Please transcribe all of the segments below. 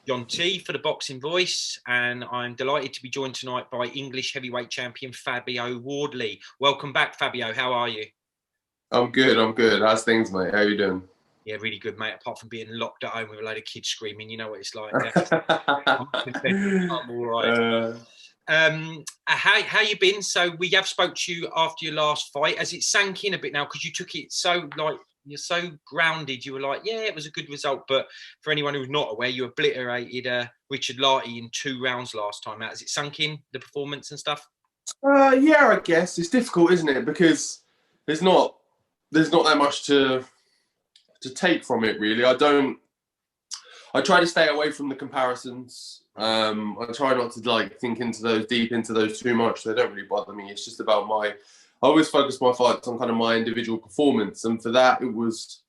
John T for the Boxing Voice, and I'm delighted to be joined tonight by English heavyweight champion Fabio Wardley. Welcome back, Fabio. How are you? I'm good. How's things, mate? How you doing? Yeah, really good, mate. Apart from being locked at home with a load of kids screaming, you know what it's like. I'm all right. How you been? So we have spoke to you after your last fight. Has it sank in a bit now? Because you took it so you're so grounded. You were like, yeah, it was a good result. But for anyone who's not aware, you obliterated Richard Lartey in 2 rounds last time out. Has it sunk in, the performance and stuff? Yeah, I guess it's difficult, isn't it? Because there's not that much to take from it, really. I try to stay away from the comparisons. I try not to think deep into those too much. They don't really bother me. It's just about I always focus my fights on kind of my individual performance, and for that it was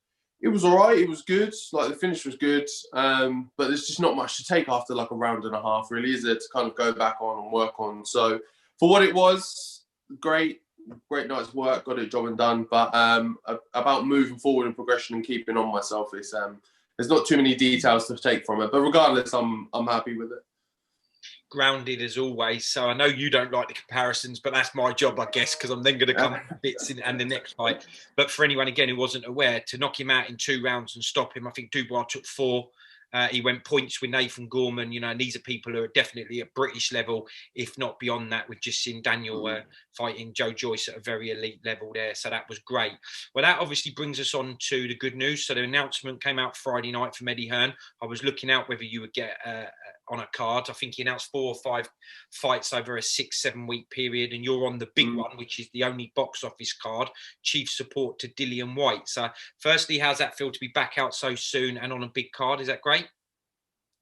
all right. It was good. Like, the finish was good, but there's just not much to take after like a round and a half, really, is there, to kind of go back on and work on. So for what it was, great night's work, got it job and done. But about moving forward and progression and keeping on myself, it's there's not too many details to take from it. But regardless, I'm happy with it. Grounded as always. So I know you don't like the comparisons, but that's my job, I guess, because I'm then going to come to bits in and the next fight. But for anyone, again, who wasn't aware, to knock him out in 2 rounds and stop him, I think Dubois took 4. He went points with Nathan Gorman, and these are people who are definitely at British level, if not beyond that. We've just seen Daniel fighting Joe Joyce at a very elite level there. So that was great. Well, that obviously brings us on to the good news. So the announcement came out Friday night from Eddie Hearn. I was looking out whether you would get on a card. I think he announced 4 or 5 fights over a 6-7 week period, and you're on the big one, which is the only box office card, chief support to Dillian Whyte. So firstly, how's that feel to be back out so soon and on a big card? Is that great?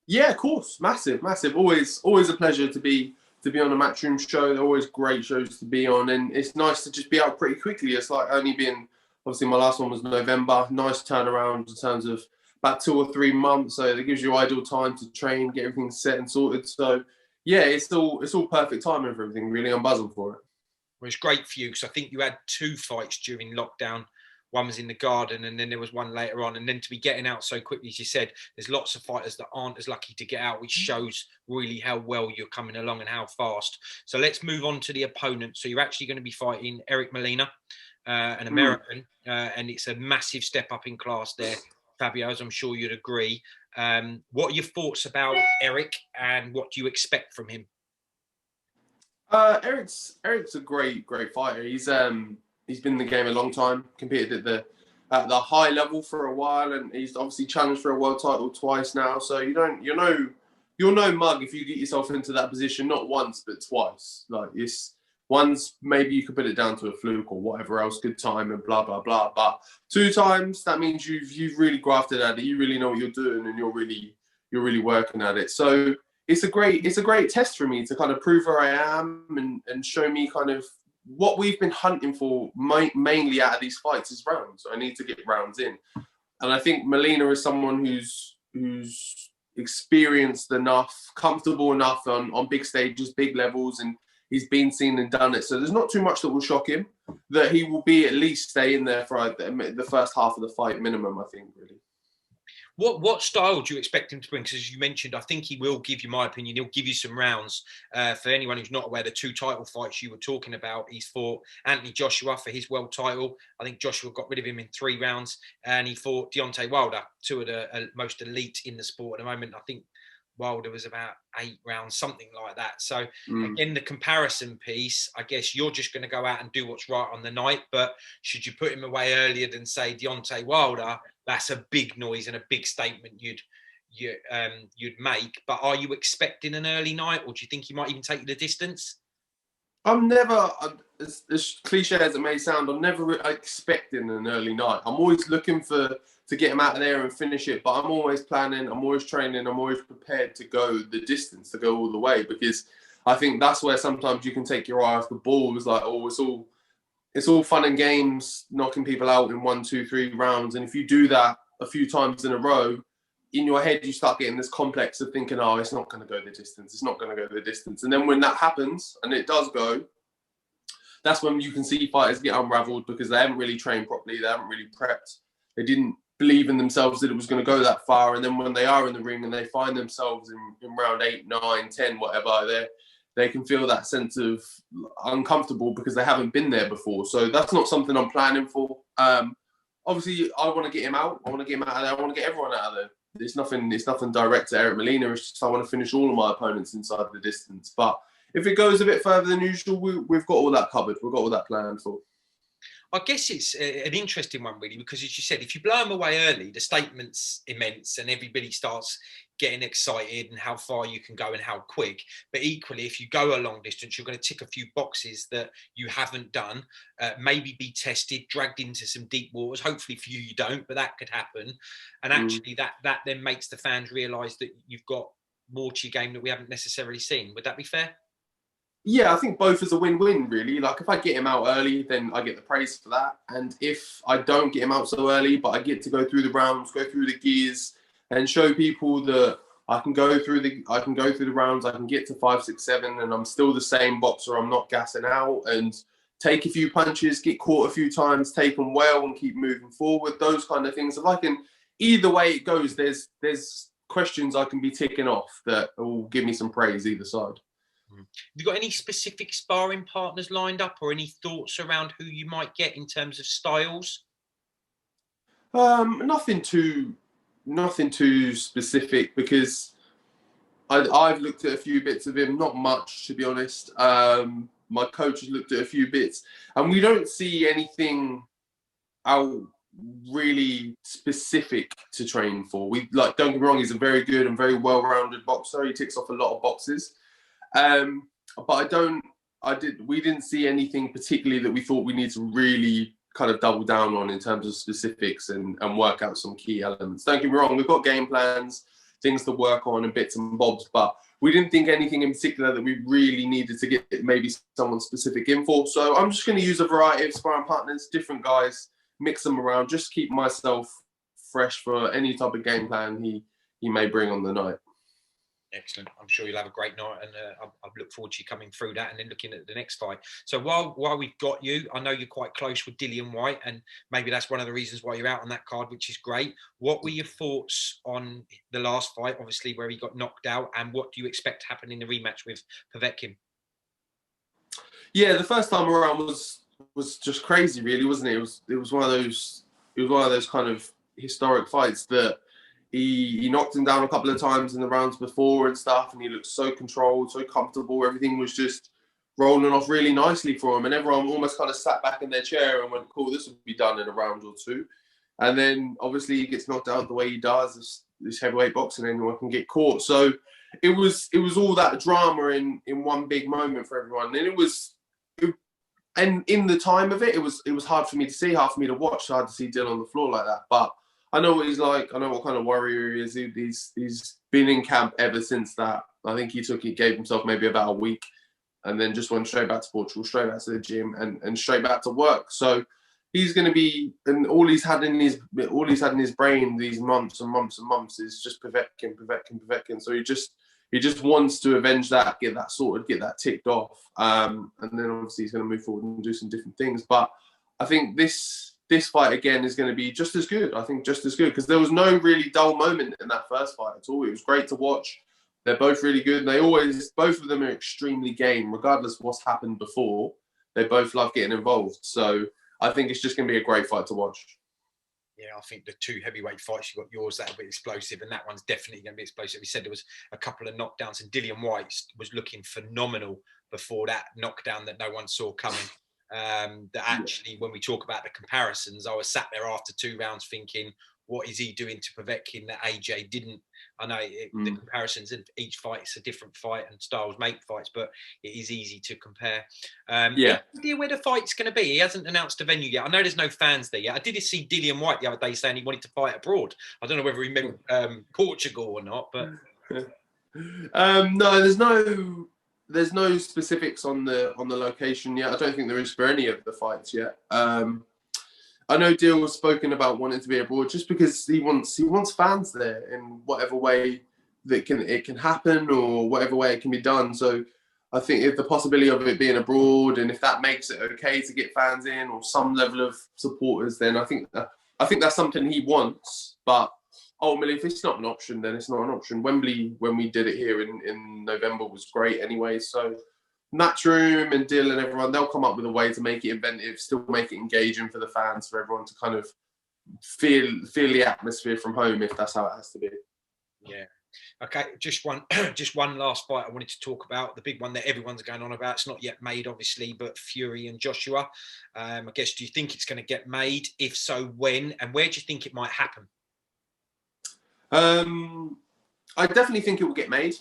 Yeah, of course. Massive. Always a pleasure to be on a Matchroom show. They're always great shows to be on, and it's nice to just be out pretty quickly. It's like only been, obviously my last one was November. Nice turnaround in terms of about 2 or 3 months. So it gives you ideal time to train, get everything set and sorted. So yeah, it's all perfect timing for everything, really. I'm buzzing for it. Well, it's great for you because I think you had 2 fights during lockdown. One was in the Garden, and then there was one later on. And then to be getting out so quickly, as you said, there's lots of fighters that aren't as lucky to get out, which shows really how well you're coming along and how fast. So let's move on to the opponent. So you're actually going to be fighting Eric Molina, an American, and it's a massive step up in class there, Fabio, as I'm sure you'd agree. What are your thoughts about Eric, and what do you expect from him? Eric's a great fighter. He's been in the game a long time, competed at the high level for a while, and he's obviously challenged for a world title twice now. So you're no mug if you get yourself into that position, not once but twice. Like, it's once, maybe you could put it down to a fluke or whatever else, good time and blah blah blah. But 2 times, that means you've really grafted at it. You really know what you're doing, and you're really working at it. So it's a great test for me to kind of prove where I am and show me kind of what we've been hunting for mainly out of these fights is rounds. I need to get rounds in. And I think Molina is someone who's experienced enough, comfortable enough on big stages, big levels, and he's been seen and done it. So there's not too much that will shock him, that he will be at least stay in there for the first half of the fight minimum, I think, really. What style do you expect him to bring? Because as you mentioned, I think he will give you, my opinion, he'll give you some rounds. For anyone who's not aware, the 2 title fights you were talking about, he's fought Anthony Joshua for his world title. I think Joshua got rid of him in 3 rounds, and he fought Deontay Wilder, 2 of the most elite in the sport at the moment. I think Wilder was about 8 rounds, something like that. So again, the comparison piece, I guess you're just going to go out and do what's right on the night. But should you put him away earlier than, say, Deontay Wilder, that's a big noise and a big statement you'd make. But are you expecting an early night, or do you think he might even take you the distance? I'm never, as cliche as it may sound, I'm never expecting an early night. I'm always looking to get him out of there and finish it. But I'm always planning, I'm always training, I'm always prepared to go the distance, to go all the way. Because I think that's where sometimes you can take your eye off the ball. It's like, oh, it's all fun and games, knocking people out in 1, 2, 3 rounds. And if you do that a few times in a row, in your head, you start getting this complex of thinking, oh, it's not going to go the distance. It's not going to go the distance. And then when that happens, and it does go, that's when you can see fighters get unraveled because they haven't really trained properly. They haven't really prepped. They didn't believe in themselves that it was going to go that far. And then when they are in the ring and they find themselves in round 8, 9, 10, whatever, they can feel that sense of uncomfortable because they haven't been there before. So that's not something I'm planning for. Obviously, I want to get him out. I want to get him out of there. I want to get everyone out of there. It's nothing direct to Eric Molina. It's just I want to finish all of my opponents inside the distance. But if it goes a bit further than usual, we've got all that covered. We've got all that planned for. I guess it's an interesting one, really, because as you said, if you blow them away early, the statement's immense and everybody starts getting excited and how far you can go and how quick. But equally, if you go a long distance, you're going to tick a few boxes that you haven't done, maybe be tested, dragged into some deep waters. Hopefully for you, you don't, but that could happen. And actually that then makes the fans realise that you've got more to your game that we haven't necessarily seen. Would that be fair? Yeah, I think both is a win-win, really. Like, if I get him out early, then I get the praise for that. And if I don't get him out so early, but I get to go through the rounds, go through the gears, and show people that I can go through the rounds, I can get to 5, 6, 7, and I'm still the same boxer. I'm not gassing out and take a few punches, get caught a few times, take them well, and keep moving forward. Those kind of things. If I can, either way it goes, there's questions I can be ticking off that will give me some praise either side. Have you got any specific sparring partners lined up, or any thoughts around who you might get in terms of styles? Nothing too specific, because I've looked at a few bits of him, not much to be honest. My coach has looked at a few bits, and we don't see anything out really specific to train for. Don't get me wrong, he's a very good and very well-rounded boxer. He ticks off a lot of boxes. But we didn't see anything particularly that we thought we need to really kind of double down on in terms of specifics and work out some key elements. Don't get me wrong, we've got game plans, things to work on and bits and bobs, but we didn't think anything in particular that we really needed to get maybe someone specific in for. So I'm just going to use a variety of sparring partners, different guys, mix them around, just keep myself fresh for any type of game plan he may bring on the night. Excellent. I'm sure you'll have a great night, and I look forward to you coming through that and then looking at the next fight. So while we've got you, I know you're quite close with Dillian Whyte, and maybe that's one of the reasons why you're out on that card, which is great. What were your thoughts on the last fight, obviously, where he got knocked out, and what do you expect to happen in the rematch with Povetkin? Yeah, the first time around was just crazy, really, wasn't it? It was one of those kind of historic fights that he knocked him down a couple of times in the rounds before and stuff, and he looked so controlled, so comfortable. Everything was just rolling off really nicely for him, and everyone almost kind of sat back in their chair and went, cool, this will be done in a round or two. And then obviously he gets knocked out the way he does. This heavyweight boxing, anyone can get caught. So it was all that drama in one big moment for everyone. And and in the time of it, it was hard for me to see, hard for me to watch, hard to see Dillian on the floor like that. But I know what he's like. I know what kind of warrior he is. He's been in camp ever since that. I think he gave himself maybe about a week, and then just went straight back to Portugal, straight back to the gym, and straight back to work. So he's going to be, and all he's had in his brain these months and months and months is just Povetkin. So he just wants to avenge that, get that sorted, get that ticked off, and then obviously he's going to move forward and do some different things. But I think this fight again is going to be just as good. I think just as good, because there was no really dull moment in that first fight at all. It was great to watch. They're both really good. Both of them are extremely game, regardless of what's happened before. They both love getting involved. So I think it's just going to be a great fight to watch. Yeah, I think the two heavyweight fights, you got yours, that'll be explosive, and that one's definitely going to be explosive. We said there was a couple of knockdowns, and Dillian Whyte was looking phenomenal before that knockdown that no one saw coming. That actually, when we talk about the comparisons, I was sat there after 2 rounds thinking, what is he doing to Povetkin that AJ didn't? I know the comparisons in each fight is a different fight and styles make fights, but it is easy to compare. Yeah. Idea where the fight's going to be? He hasn't announced a venue yet. I know there's no fans there yet. I did see Dillian Whyte the other day saying he wanted to fight abroad. I don't know whether he meant Portugal or not, but no, there's no specifics on the location yet. I don't think there is for any of the fights yet. I know Dill was spoken about wanting to be abroad just because he wants fans there in whatever way that it can happen or whatever way it can be done. So I think if the possibility of it being abroad, and if that makes it okay to get fans in or some level of supporters, then I think I think that's something he wants, but ultimately, if it's not an option, then it's not an option. Wembley, when we did it here in November, was great anyway. So Matchroom and Dillian and everyone, they'll come up with a way to make it inventive, still make it engaging for the fans, for everyone to kind of feel the atmosphere from home, if that's how it has to be. Yeah. Okay, just one last fight I wanted to talk about, the big one that everyone's going on about. It's not yet made, obviously, but Fury and Joshua. I guess, do you think it's going to get made? If so, when? And where do you think it might happen? I definitely think it will get made.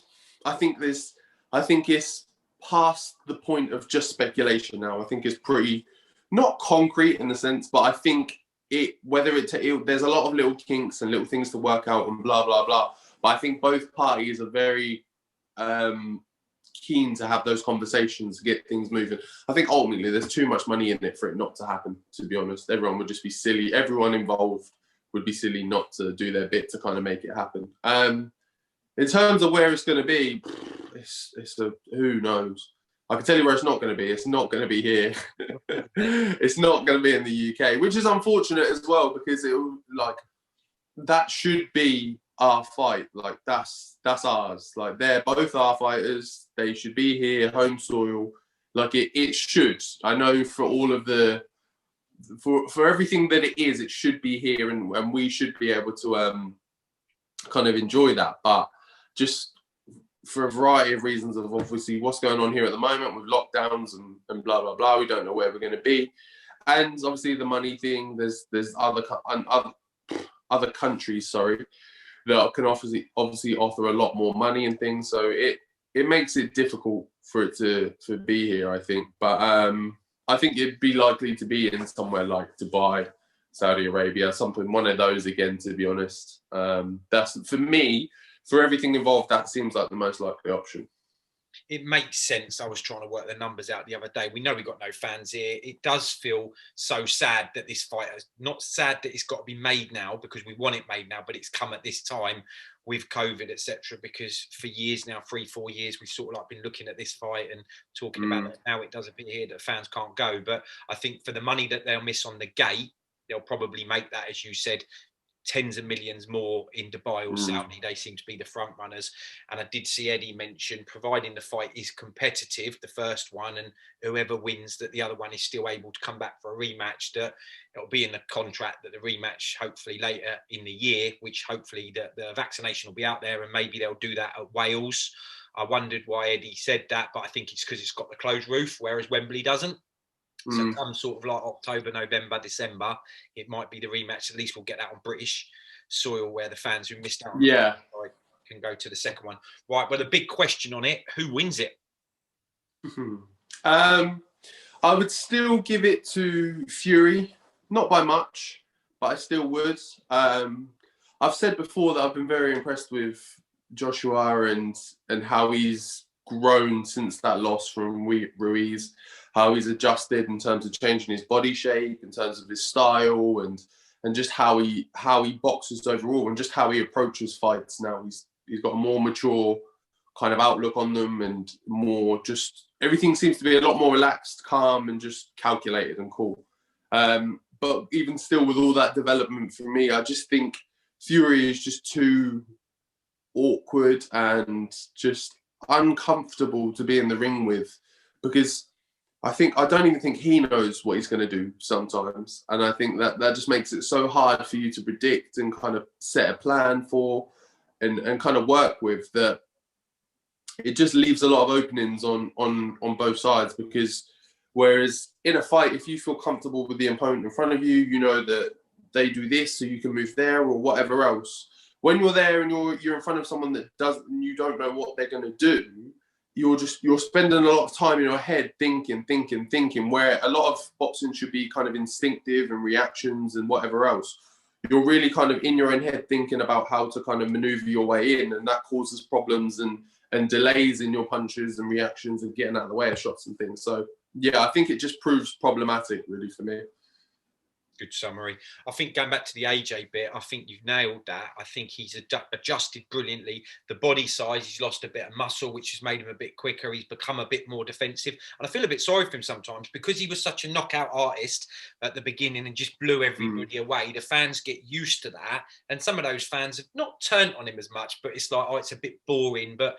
I think it's past the point of just speculation now. I think it's pretty not concrete in the sense, but I think there's a lot of little kinks and little things to work out and blah blah blah. But I think both parties are very keen to have those conversations to get things moving. I think ultimately there's too much money in it for it not to happen, to be honest. Everyone would just be silly. Everyone involved would be silly not to do their bit to kind of make it happen. In terms of where it's going to be, who knows? I can tell you where it's not going to be. It's not going to be here. It's not going to be in the UK, which is unfortunate as well, because that should be our fight. Like that's ours. Like they're both our fighters. They should be here, home soil. Like it should. I know for all of for everything that it is, it should be here, and we should be able to kind of enjoy that. But just for a variety of reasons of obviously what's going on here at the moment with lockdowns and blah blah blah, we don't know where we're going to be, and obviously the money thing. There's other countries, that can obviously offer a lot more money and things. So it makes it difficult for it to be here, I think. But I think it'd be likely to be in somewhere like Dubai, Saudi Arabia, one of those again, to be honest. That's, for me, for everything involved, that seems like the most likely option. It makes sense. I was trying to work the numbers out the other day. We know we've got no fans here. It does feel so sad that this fight is not sad that it's got to be made now, because we want it made now, but it's come at this time with COVID, etc. Because for years now, 3-4 years, we've sort of like been looking at this fight and talking about it. Now it does appear here that fans can't go. But I think for the money that they'll miss on the gate, they'll probably make that, as you said, tens of millions more in Dubai or Saudi. They seem to be the front runners. And I did see Eddie mention, providing the fight is competitive, the first one, and whoever wins, that the other one is still able to come back for a rematch, that it'll be in the contract that the rematch hopefully later in the year, which hopefully the vaccination will be out there, and maybe they'll do that at Wales. I wondered why Eddie said that, but I think it's because it's got the closed roof, whereas Wembley doesn't. So come sort of like October, November, December, it might be the rematch. At least we'll get that on British soil, where the fans who missed out on can go to the second one. Right, well, the big question on it, who wins it? I would still give it to Fury, not by much, but I still would. I've said before that I've been very impressed with Joshua and how he's grown since that loss from Ruiz, how he's adjusted in terms of changing his body shape, in terms of his style, and just how he boxes overall, and just how he approaches fights now. He's got a more mature kind of outlook on them, and more just everything seems to be a lot more relaxed, calm, and just calculated and cool. But even still, with all that development, for me, I just think Fury is just too awkward and just uncomfortable to be in the ring with, because I don't even think he knows what he's going to do sometimes. And I think that just makes it so hard for you to predict and kind of set a plan for and kind of work with, that it just leaves a lot of openings on both sides. Because whereas in a fight, if you feel comfortable with the opponent in front of you, you know that they do this so you can move there or whatever else. When you're there and you're in front of someone that you don't know what they're going to do, you're spending a lot of time in your head thinking, where a lot of boxing should be kind of instinctive and reactions and whatever else. You're really kind of in your own head thinking about how to kind of maneuver your way in, and that causes problems and delays in your punches and reactions and getting out of the way of shots and things. So yeah, I think it just proves problematic really for me. Good summary. I think going back to the AJ bit, I think you've nailed that. I think he's adjusted brilliantly. The body size, he's lost a bit of muscle, which has made him a bit quicker. He's become a bit more defensive. And I feel a bit sorry for him sometimes because he was such a knockout artist at the beginning and just blew everybody away. The fans get used to that. And some of those fans have not turned on him as much, but it's like, oh, it's a bit boring. But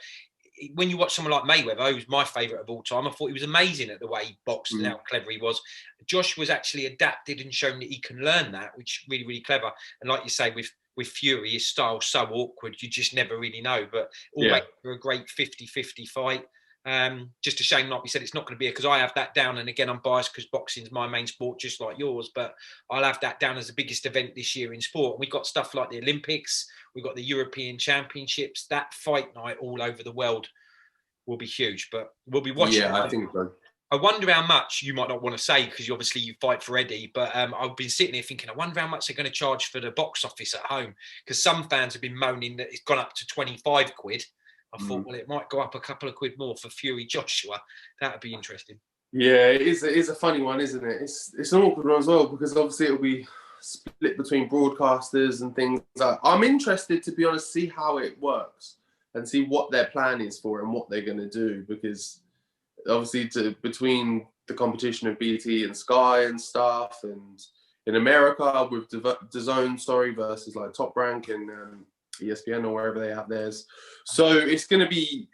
when you watch someone like Mayweather, who's my favourite of all time, I thought he was amazing at the way he boxed and how clever he was. Josh was actually adapted and shown that he can learn that, which really, really clever. And like you say, with Fury, his style's so awkward, you just never really know. But always for a great 50-50 fight. Just a shame, like we said, it's not going to be because I have that down. And again, I'm biased because boxing's my main sport, just like yours. But I'll have that down as the biggest event this year in sport. We've got stuff like the Olympics. We've got the European Championships. That fight night all over the world will be huge. But we'll be watching. Yeah, I think so. I wonder how much, you might not want to say because obviously you fight for Eddie, but I've been sitting here thinking, I wonder how much they're going to charge for the box office at home, because some fans have been moaning that it's gone up to 25 quid. I thought, well, it might go up a couple of quid more for Fury Joshua. That would be interesting. Yeah, it is a funny one, isn't it? It's an awkward one as well, because obviously it'll be split between broadcasters and things. I'm interested, to be honest, see how it works and see what their plan is for it and what they're going to do, because obviously between the competition of BT and Sky and stuff, and in America with Dazn, versus like Top Rank and ESPN or wherever they have theirs. So that's going to be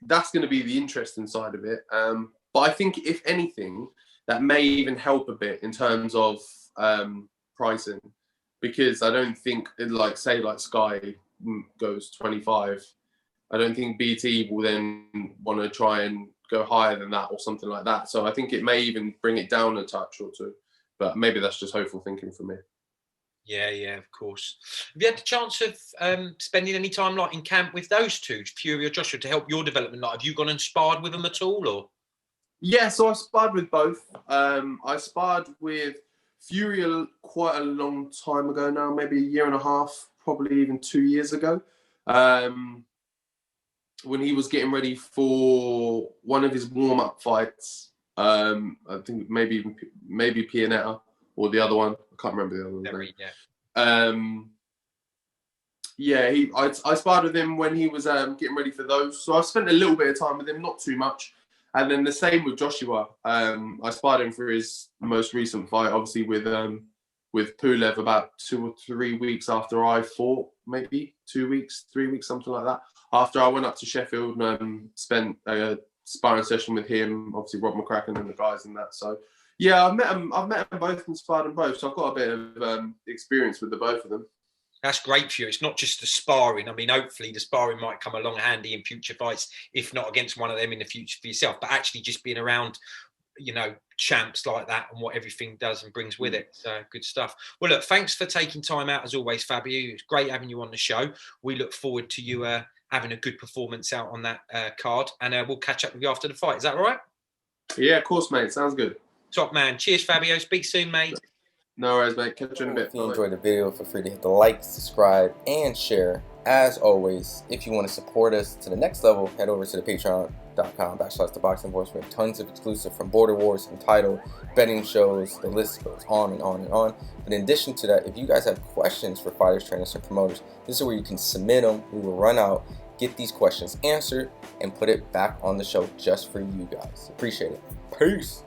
the interesting side of it. But I think if anything, that may even help a bit in terms of pricing, because I don't think like Sky goes 25. I don't think BT will then want to try and go higher than that or something like that. So I think it may even bring it down a touch or two, but maybe that's just hopeful thinking for me. Yeah, of course. Have you had the chance of spending any time like in camp with those two, Fury or Joshua, to help your development? Like, have you gone and sparred with them at all, or? Yeah, so I sparred with both. I sparred with Fury quite a long time ago now, maybe a year and a half, probably even 2 years ago. When he was getting ready for one of his warm-up fights, I think maybe Pianetta or the other one. I can't remember the other one. I sparred with him when he was getting ready for those. So I spent a little bit of time with him, not too much. And then the same with Joshua. I sparred him for his most recent fight, obviously with Pulev about 2 or 3 weeks after I fought, maybe 2 weeks, 3 weeks, something like that. After I went up to Sheffield and spent a sparring session with him, obviously Rob McCracken and the guys and that. So yeah, I've met them both and sparred them both. So I've got a bit of experience with the both of them. That's great for you. It's not just the sparring. I mean, hopefully the sparring might come along handy in future fights, if not against one of them in the future for yourself, but actually just being around, champs like that and what everything does and brings with it. So good stuff. Well, look, thanks for taking time out as always, Fabio. It's great having you on the show. We look forward to you having a good performance out on that card, and we'll catch up with you after the fight. Is that all right? Yeah, of course, mate. Sounds good. Top man. Cheers, Fabio. Speak soon, mate. No worries, mate. Catch you in a bit. If you enjoyed the video, feel free to hit the like, subscribe, and share. As always, if you want to support us to the next level, head over to the patreon.com/ThaBoxingVoice. We have tons of exclusive from Border Wars, from title, betting shows, the list goes on and on and on. But in addition to that, if you guys have questions for fighters, trainers, and promoters, this is where you can submit them. We will run out, get these questions answered, and put it back on the show just for you guys. Appreciate it. Peace.